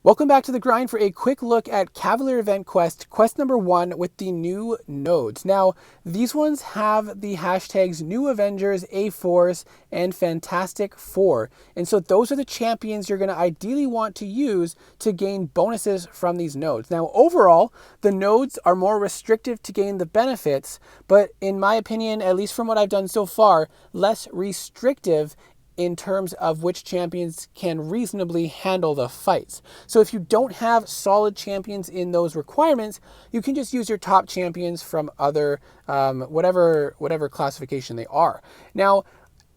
Welcome back to The Grind for a quick look at Cavalier event quest number 1 with the new nodes. Now, these ones have the hashtags New Avengers, A4s, and Fantastic Four. And so those are the champions you're going to ideally want to use to gain bonuses from these nodes. Now, overall, the nodes are more restrictive to gain the benefits, but in my opinion, at least from what I've done so far, less restrictive in terms of which champions can reasonably handle the fights. So if you don't have solid champions in those requirements, you can just use your top champions from other, whatever classification they are. Now,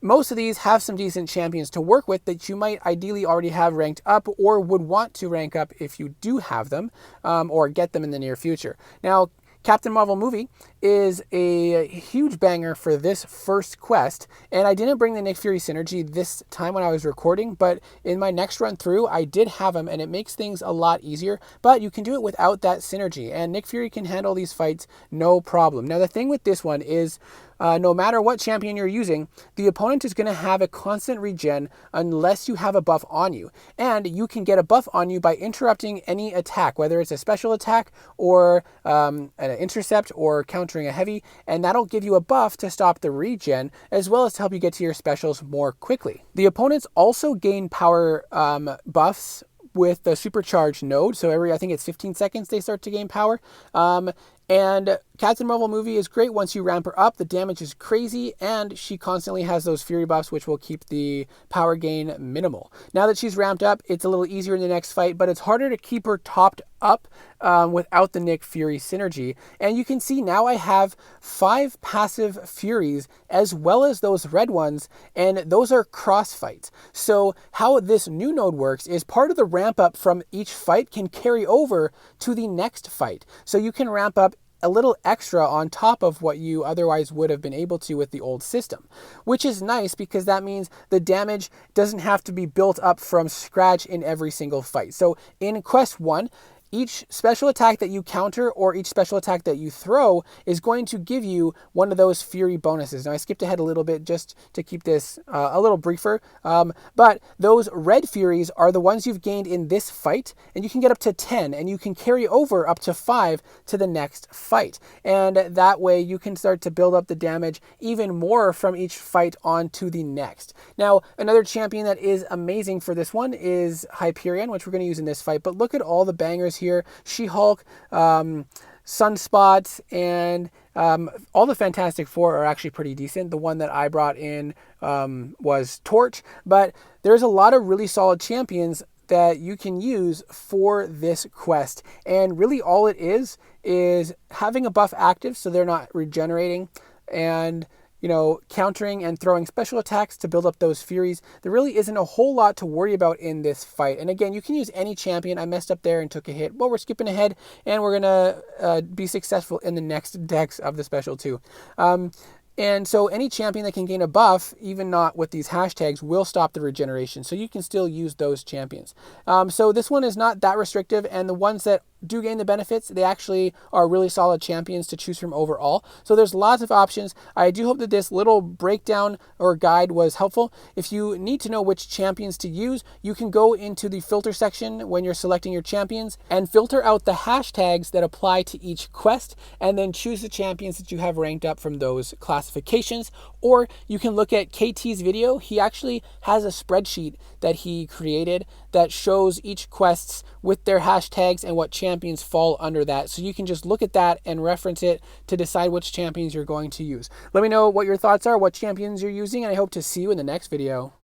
most of these have some decent champions to work with that you might ideally already have ranked up or would want to rank up if you do have them or get them in the near future. Now, Captain Marvel movie is a huge banger for this first quest, and I didn't bring the Nick Fury synergy this time when I was recording, but in my next run through, I did have him, and it makes things a lot easier, but you can do it without that synergy, and Nick Fury can handle these fights no problem. Now, the thing with this one is, no matter what champion you're using, the opponent is going to have a constant regen unless you have a buff on you. And you can get a buff on you by interrupting any attack, whether it's a special attack or an intercept or countering a heavy, and that'll give you a buff to stop the regen, as well as to help you get to your specials more quickly. The opponents also gain power buffs with the supercharged node. So I think it's 15 seconds they start to gain power. And Captain Marvel movie is great once you ramp her up. The damage is crazy, and she constantly has those Fury buffs, which will keep the power gain minimal. Now that she's ramped up, it's a little easier in the next fight, but it's harder to keep her topped up without the Nick Fury synergy. And you can see now I have 5 passive Furies as well as those red ones, and those are cross fights. So how this new node works is part of the ramp up from each fight can carry over to the next fight. So you can ramp up a little extra on top of what you otherwise would have been able to with the old system, which is nice because that means the damage doesn't have to be built up from scratch in every single fight. So in Quest 1, each special attack that you counter or each special attack that you throw is going to give you one of those Fury bonuses. Now, I skipped ahead a little bit just to keep this a little briefer, but those red Furies are the ones you've gained in this fight, and you can get up to 10, and you can carry over up to 5 to the next fight. And that way, you can start to build up the damage even more from each fight on to the next. Now, another champion that is amazing for this one is Hyperion, which we're going to use in this fight, but look at all the bangers here. She-Hulk, Sunspot, and all the Fantastic Four are actually pretty decent. The one that I brought in was Torch, but there's a lot of really solid champions that you can use for this quest. And really all it is having a buff active so they're not regenerating, and countering and throwing special attacks to build up those Furies. There really isn't a whole lot to worry about in this fight. And again, you can use any champion. I messed up there and took a hit. Well, we're skipping ahead, and we're going to be successful in the next decks of the special too. And so any champion that can gain a buff, even not with these hashtags, will stop the regeneration. So you can still use those champions. So this one is not that restrictive, and the ones that do gain the benefits, they actually are really solid champions to choose from overall. So there's lots of options. I do hope that this little breakdown or guide was helpful. If you need to know which champions to use, you can go into the filter section when you're selecting your champions and filter out the hashtags that apply to each quest, and then choose the champions that you have ranked up from those classifications. Or you can look at KT's video. He actually has a spreadsheet that he created that shows each quests with their hashtags and what champions fall under that. So you can just look at that and reference it to decide which champions you're going to use. Let me know what your thoughts are, what champions you're using, and I hope to see you in the next video.